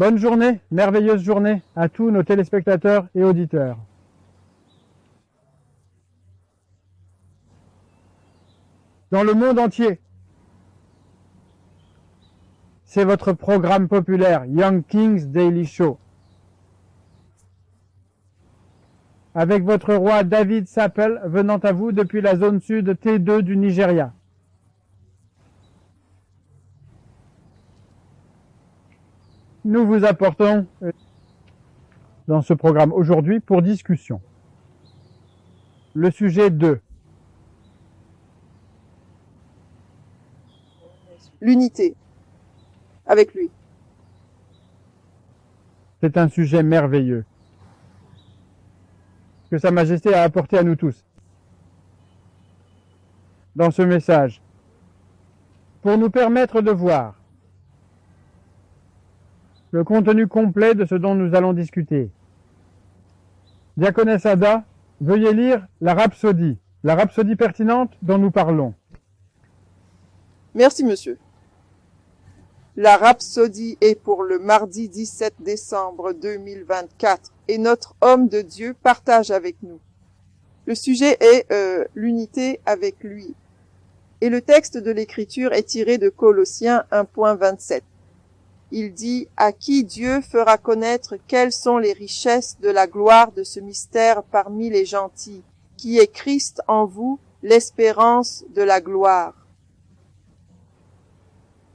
Bonne journée, merveilleuse journée à tous nos téléspectateurs et auditeurs. Dans le monde entier, c'est votre programme populaire Young Kings Daily Show. Avec votre roi David Sappel venant à vous depuis la zone sud T2 du Nigeria. Nous vous apportons dans ce programme aujourd'hui pour discussion le sujet 2. L'unité avec lui. C'est un sujet merveilleux que Sa Majesté a apporté à nous tous dans ce message pour nous permettre de voir le contenu complet de ce dont nous allons discuter. Diaconesse Ada, veuillez lire la rhapsodie pertinente dont nous parlons. Merci, monsieur. La rhapsodie est pour le mardi 17 décembre 2024 et notre homme de Dieu partage avec nous. Le sujet est l'unité avec lui. Et le texte de l'écriture est tiré de Colossiens 1.27. Il dit « À qui Dieu fera connaître quelles sont les richesses de la gloire de ce mystère parmi les gentils, qui est Christ en vous, l'espérance de la gloire. »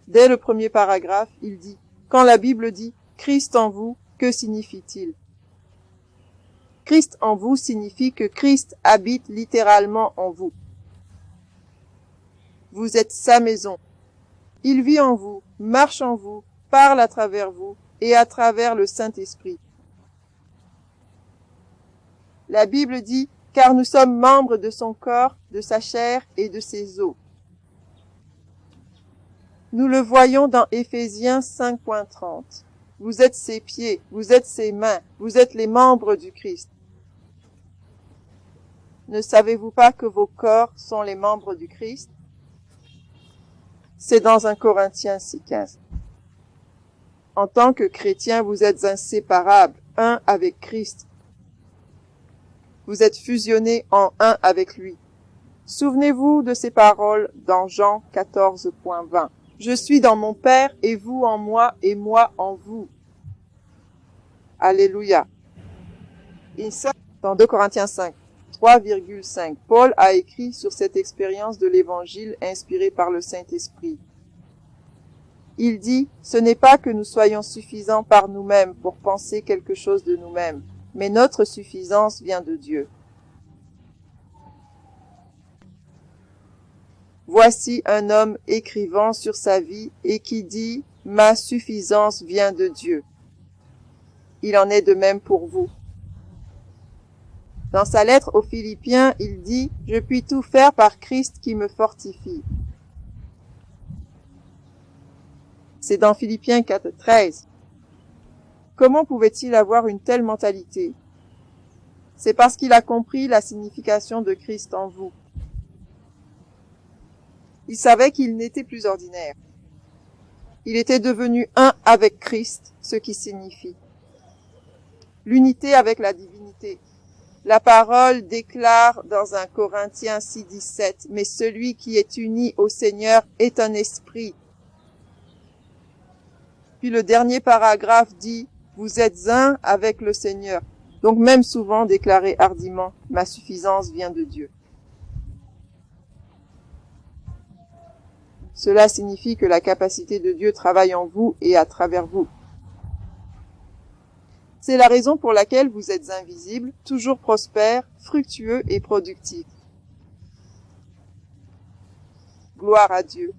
Dès le premier paragraphe, il dit « Quand la Bible dit « Christ en vous », que signifie-t-il » Christ en vous signifie que Christ habite littéralement en vous. Vous êtes sa maison. Il vit en vous, marche en vous, parle à travers vous et à travers le Saint-Esprit. La Bible dit « Car nous sommes membres de son corps, de sa chair et de ses os ». Nous le voyons dans Éphésiens 5.30. Vous êtes ses pieds, vous êtes ses mains, vous êtes les membres du Christ. Ne savez-vous pas que vos corps sont les membres du Christ? C'est dans 1 Corinthiens 6.15. En tant que chrétien, vous êtes inséparables, un avec Christ. Vous êtes fusionnés en un avec lui. Souvenez-vous de ces paroles dans Jean 14.20. Je suis dans mon Père et vous en moi et moi en vous. Alléluia. Dans 2 Corinthiens 5, 3,5, Paul a écrit sur cette expérience de l'Évangile inspirée par le Saint-Esprit. Il dit, ce n'est pas que nous soyons suffisants par nous-mêmes pour penser quelque chose de nous-mêmes, mais notre suffisance vient de Dieu. Voici un homme écrivant sur sa vie et qui dit « Ma suffisance vient de Dieu ». Il en est de même pour vous. Dans sa lettre aux Philippiens, il dit « Je puis tout faire par Christ qui me fortifie ». C'est dans Philippiens 4.13. Comment pouvait-il avoir une telle mentalité? C'est parce qu'il a compris la signification de Christ en vous. Il savait qu'il n'était plus ordinaire. Il était devenu un avec Christ, ce qui signifie l'unité avec la divinité. La parole déclare dans 1 Corinthiens 6.17, « Mais celui qui est uni au Seigneur est un esprit. » Puis le dernier paragraphe dit, « Vous êtes un avec le Seigneur. » Donc même souvent déclarer hardiment, « Ma suffisance vient de Dieu. » Cela signifie que la capacité de Dieu travaille en vous et à travers vous. C'est la raison pour laquelle vous êtes invisibles, toujours prospères, fructueux et productifs. Gloire à Dieu.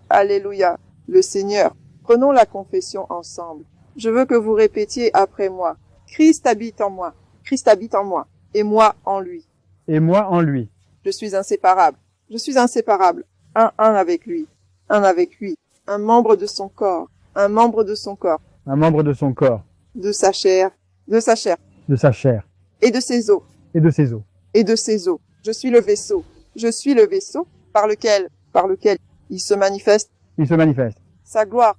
Alléluia. Le Seigneur. Prenons la confession ensemble. Je veux que vous répétiez après moi. Christ habite en moi. Christ habite en moi. Et moi en lui. Et moi en lui. Je suis inséparable. Je suis inséparable. Un avec lui. Un avec lui. Un membre de son corps. Un membre de son corps. Un membre de son corps. De sa chair. De sa chair. De sa chair. Et de ses os. Et de ses os. Et de ses os. Je suis le vaisseau. Je suis le vaisseau par lequel il se manifeste. Il se manifeste. Sa gloire.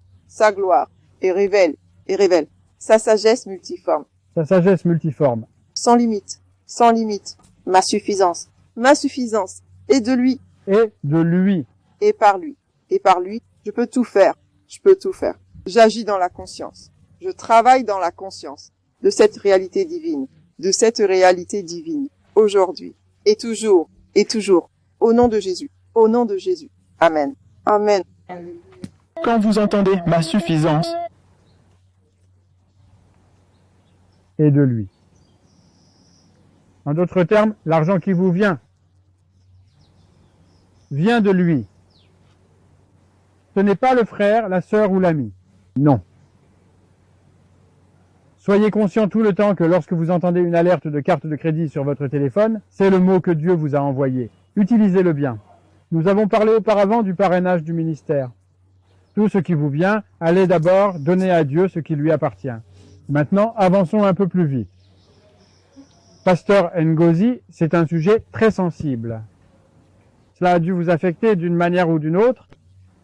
Et révèle. et révèle sa sagesse multiforme. Sa sagesse multiforme. Sans limite, ma suffisance, et de lui, Et de lui. et par lui, je peux tout faire, J'agis dans la conscience, je travaille dans la conscience de cette réalité divine, aujourd'hui, et toujours, au nom de Jésus, Amen, Amen. Quand vous entendez ma suffisance, Et de lui. En d'autres termes, l'argent qui vous vient de lui. Ce n'est pas le frère, la sœur ou l'ami. Non. Soyez conscient tout le temps que lorsque vous entendez une alerte de carte de crédit sur votre téléphone, c'est le mot que Dieu vous a envoyé. Utilisez-le bien. Nous avons parlé auparavant du parrainage du ministère. Tout ce qui vous vient, allez d'abord donner à Dieu ce qui lui appartient. Maintenant, avançons un peu plus vite. Pasteur Ngozi, c'est un sujet très sensible. Cela a dû vous affecter d'une manière ou d'une autre.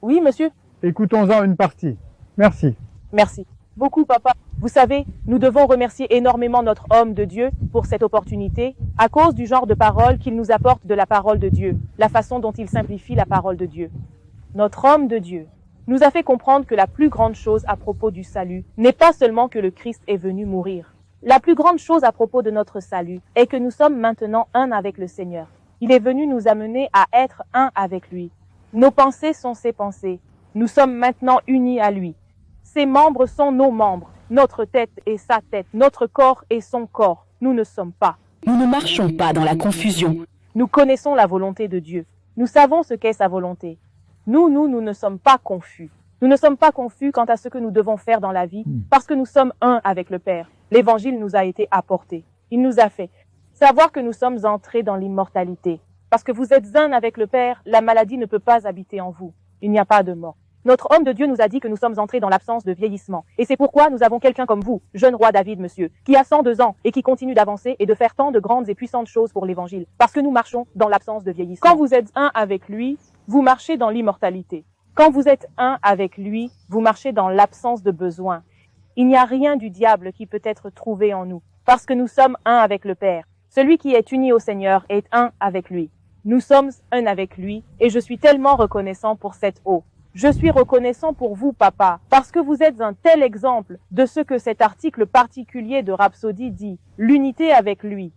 Oui, monsieur. Écoutons-en une partie. Merci. Merci. Beaucoup, papa. Vous savez, nous devons remercier énormément notre homme de Dieu pour cette opportunité, à cause du genre de parole qu'il nous apporte de la parole de Dieu, la façon dont il simplifie la parole de Dieu. Notre homme de Dieu nous a fait comprendre que la plus grande chose à propos du salut n'est pas seulement que le Christ est venu mourir. La plus grande chose à propos de notre salut est que nous sommes maintenant un avec le Seigneur. Il est venu nous amener à être un avec lui. Nos pensées sont ses pensées. Nous sommes maintenant unis à lui. Ses membres sont nos membres. Notre tête est sa tête. Notre corps est son corps. Nous ne sommes pas. Nous ne marchons pas dans la confusion. Nous connaissons la volonté de Dieu. Nous savons ce qu'est sa volonté. Nous ne sommes pas confus. Nous ne sommes pas confus quant à ce que nous devons faire dans la vie parce que nous sommes un avec le Père. L'évangile nous a été apporté. Il nous a fait savoir que nous sommes entrés dans l'immortalité. Parce que vous êtes un avec le Père, la maladie ne peut pas habiter en vous. Il n'y a pas de mort. Notre homme de Dieu nous a dit que nous sommes entrés dans l'absence de vieillissement. Et c'est pourquoi nous avons quelqu'un comme vous, jeune roi David, monsieur, qui a 102 ans et qui continue d'avancer et de faire tant de grandes et puissantes choses pour l'évangile. Parce que nous marchons dans l'absence de vieillissement. Quand vous êtes un avec lui, vous marchez dans l'immortalité. Quand vous êtes un avec lui, vous marchez dans l'absence de besoin. Il n'y a rien du diable qui peut être trouvé en nous, parce que nous sommes un avec le Père. Celui qui est uni au Seigneur est un avec lui. Nous sommes un avec lui, et je suis tellement reconnaissant pour cette eau. Je suis reconnaissant pour vous, papa, parce que vous êtes un tel exemple de ce que cet article particulier de Rhapsodie dit, l'unité avec lui.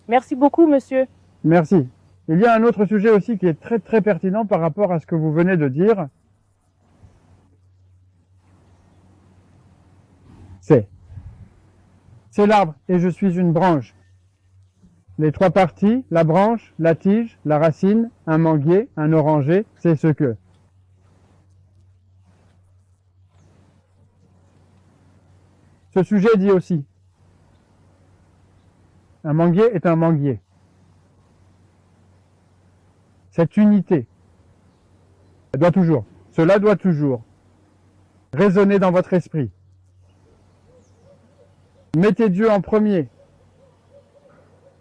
Merci beaucoup, monsieur. Merci. Il y a un autre sujet aussi qui est très très pertinent par rapport à ce que vous venez de dire. C'est l'arbre et je suis une branche. Les trois parties, la branche, la tige, la racine, un manguier, un oranger, c'est ce que. Ce sujet dit aussi, un manguier est un manguier. Cette unité, cela doit toujours résonner dans votre esprit. Mettez Dieu en premier.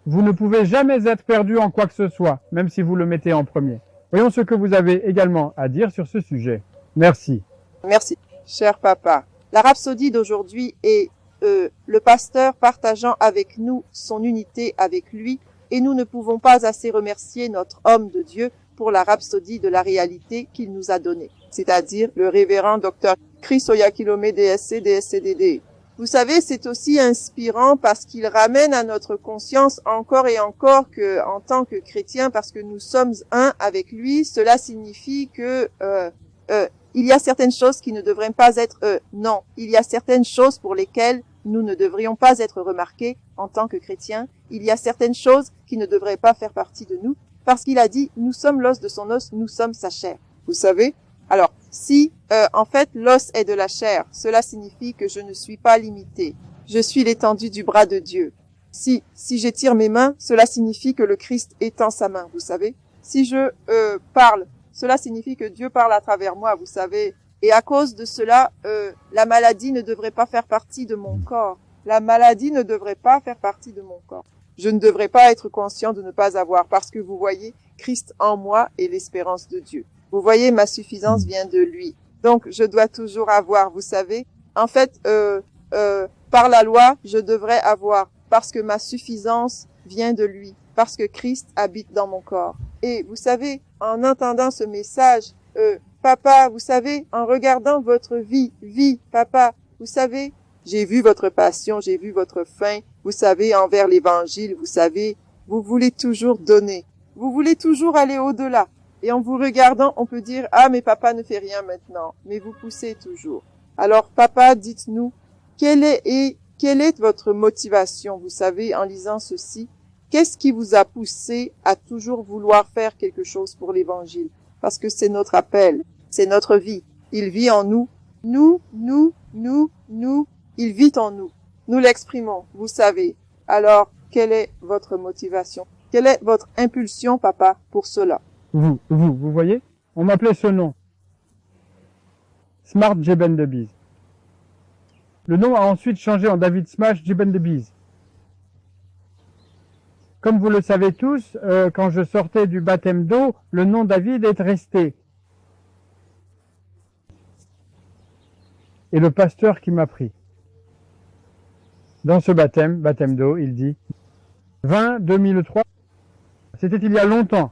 Vous ne pouvez jamais être perdu en quoi que ce soit, même si vous le mettez en premier. Voyons ce que vous avez également à dire sur ce sujet. Merci. Merci, cher papa. La rhapsodie d'aujourd'hui est le pasteur partageant avec nous son unité avec lui, et nous ne pouvons pas assez remercier notre homme de Dieu pour la rhapsodie de la réalité qu'il nous a donnée, c'est-à-dire le révérend Dr. Chris Oyakhilome, DSC, DSCDD. Vous savez, c'est aussi inspirant parce qu'il ramène à notre conscience encore et encore que, en tant que chrétiens, parce que nous sommes un avec lui, cela signifie que il y a certaines choses qui ne devraient pas être non, il y a certaines choses pour lesquelles nous ne devrions pas être remarqués en tant que chrétiens. Il y a certaines choses qui ne devraient pas faire partie de nous parce qu'il a dit nous sommes l'os de son os, nous sommes sa chair. Vous savez? Alors, si en fait l'os est de la chair, cela signifie que je ne suis pas limité. Je suis l'étendue du bras de Dieu. Si j'étire mes mains, cela signifie que le Christ étend sa main, vous savez. Si je parle, cela signifie que Dieu parle à travers moi, vous savez. Et à cause de cela, la maladie ne devrait pas faire partie de mon corps. La maladie ne devrait pas faire partie de mon corps. Je ne devrais pas être conscient de ne pas avoir, parce que vous voyez, Christ en moi est l'espérance de Dieu. Vous voyez, ma suffisance vient de lui. Donc, je dois toujours avoir, vous savez. En fait, par la loi, je devrais avoir, parce que ma suffisance vient de lui, parce que Christ habite dans mon corps. Et vous savez, en entendant ce message, papa, vous savez, en regardant votre vie, papa, vous savez, j'ai vu votre passion, j'ai vu votre faim, vous savez, envers l'évangile, vous savez, vous voulez toujours donner, vous voulez toujours aller au-delà. Et en vous regardant, on peut dire, ah, mais papa ne fait rien maintenant, mais vous poussez toujours. Alors, papa, dites-nous, quelle est votre motivation, vous savez, en lisant ceci? Qu'est-ce qui vous a poussé à toujours vouloir faire quelque chose pour l'évangile? Parce que c'est notre appel, c'est notre vie. Il vit en nous. Nous, il vit en nous. Nous l'exprimons, vous savez. Alors, quelle est votre motivation? Quelle est votre impulsion, papa, pour cela? Vous voyez? On m'appelait ce nom. Smart Jeben de Bise. Le nom a ensuite changé en David Smash Jeben de Bise. Comme vous le savez tous, quand je sortais du baptême d'eau, le nom David est resté. Et le pasteur qui m'a pris. Dans ce baptême d'eau, il dit 2003, c'était il y a longtemps.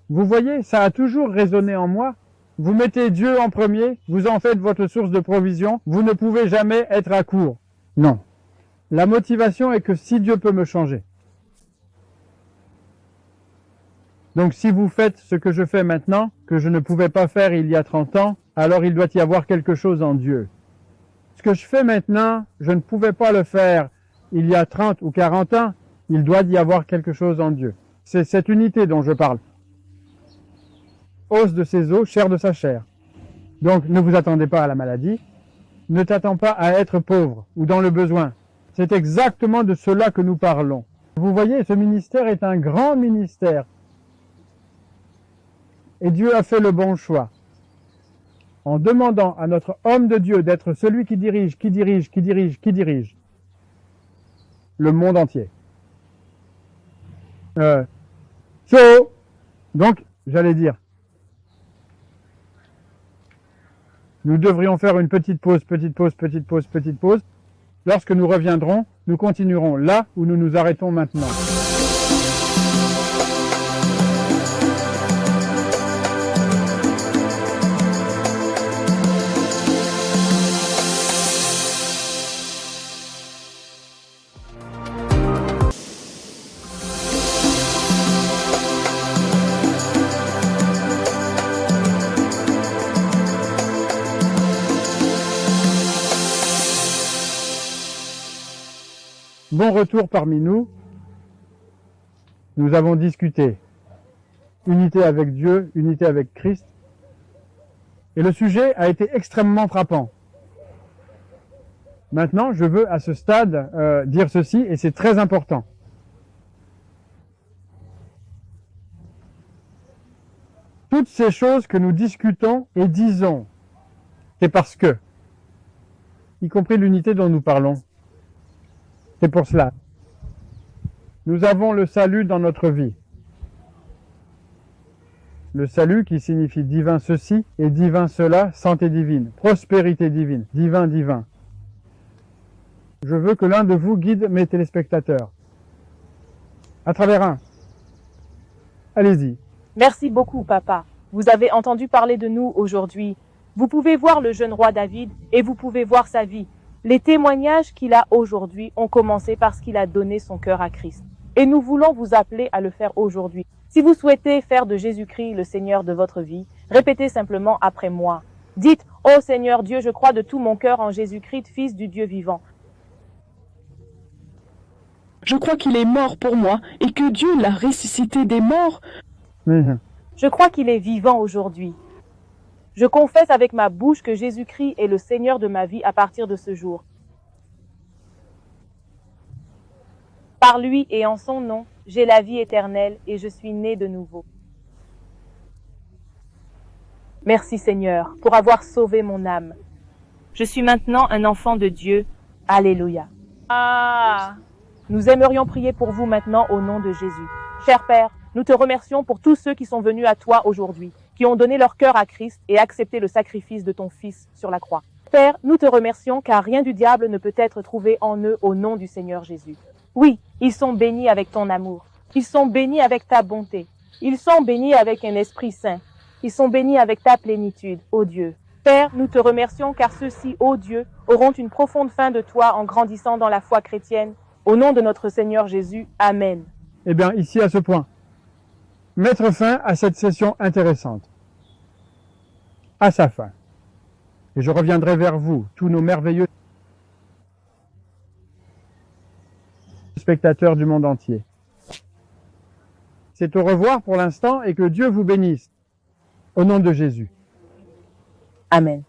Vous voyez, ça a toujours résonné en moi. Vous mettez Dieu en premier, vous en faites votre source de provision, vous ne pouvez jamais être à court. Non. La motivation est que si Dieu peut me changer. Donc si vous faites ce que je fais maintenant, que je ne pouvais pas faire il y a 30 ans, alors il doit y avoir quelque chose en Dieu. Ce que je fais maintenant, je ne pouvais pas le faire il y a 30 ou 40 ans, il doit y avoir quelque chose en Dieu. C'est cette unité dont je parle. Os de ses os, chair de sa chair. Donc ne vous attendez pas à la maladie, ne t'attends pas à être pauvre ou dans le besoin. C'est exactement de cela que nous parlons. Vous voyez, ce ministère est un grand ministère. Et Dieu a fait le bon choix. En demandant à notre homme de Dieu d'être celui qui dirige le monde entier. Donc, j'allais dire, nous devrions faire une petite pause. Lorsque nous reviendrons, nous continuerons là où nous nous arrêtons maintenant. Bon retour parmi nous. Nous avons discuté unité avec Dieu, unité avec Christ. Et le sujet a été extrêmement frappant. Maintenant, je veux à ce stade dire ceci, et c'est très important. Toutes ces choses que nous discutons et disons, c'est parce que, y compris l'unité dont nous parlons, c'est pour cela. Nous avons le salut dans notre vie. Le salut qui signifie divin ceci et divin cela, santé divine, prospérité divine, divin. Je veux que l'un de vous guide mes téléspectateurs. À travers un. Allez-y. Merci beaucoup, papa. Vous avez entendu parler de nous aujourd'hui. Vous pouvez voir le jeune roi David et vous pouvez voir sa vie. Les témoignages qu'il a aujourd'hui ont commencé parce qu'il a donné son cœur à Christ. Et nous voulons vous appeler à le faire aujourd'hui. Si vous souhaitez faire de Jésus-Christ le Seigneur de votre vie, répétez simplement après moi. Dites, « Ô Seigneur Dieu, je crois de tout mon cœur en Jésus-Christ, Fils du Dieu vivant. Je crois qu'il est mort pour moi et que Dieu l'a ressuscité des morts. Je crois qu'il est vivant aujourd'hui. Je confesse avec ma bouche que Jésus-Christ est le Seigneur de ma vie à partir de ce jour. Par lui et en son nom, j'ai la vie éternelle et je suis né de nouveau. Merci Seigneur pour avoir sauvé mon âme. Je suis maintenant un enfant de Dieu. Alléluia. Nous aimerions prier pour vous maintenant au nom de Jésus. Cher Père, nous te remercions pour tous ceux qui sont venus à toi aujourd'hui, qui ont donné leur cœur à Christ et accepté le sacrifice de ton Fils sur la croix. Père, nous te remercions car rien du diable ne peut être trouvé en eux au nom du Seigneur Jésus. Oui, ils sont bénis avec ton amour. Ils sont bénis avec ta bonté. Ils sont bénis avec un esprit saint. Ils sont bénis avec ta plénitude, ô Dieu. Père, nous te remercions car ceux-ci, ô Dieu, auront une profonde faim de toi en grandissant dans la foi chrétienne. Au nom de notre Seigneur Jésus, Amen. Eh bien, ici à ce point, mettre fin à cette session intéressante. À sa fin. Et je reviendrai vers vous, tous nos merveilleux spectateurs du monde entier. C'est au revoir pour l'instant et que Dieu vous bénisse. Au nom de Jésus. Amen.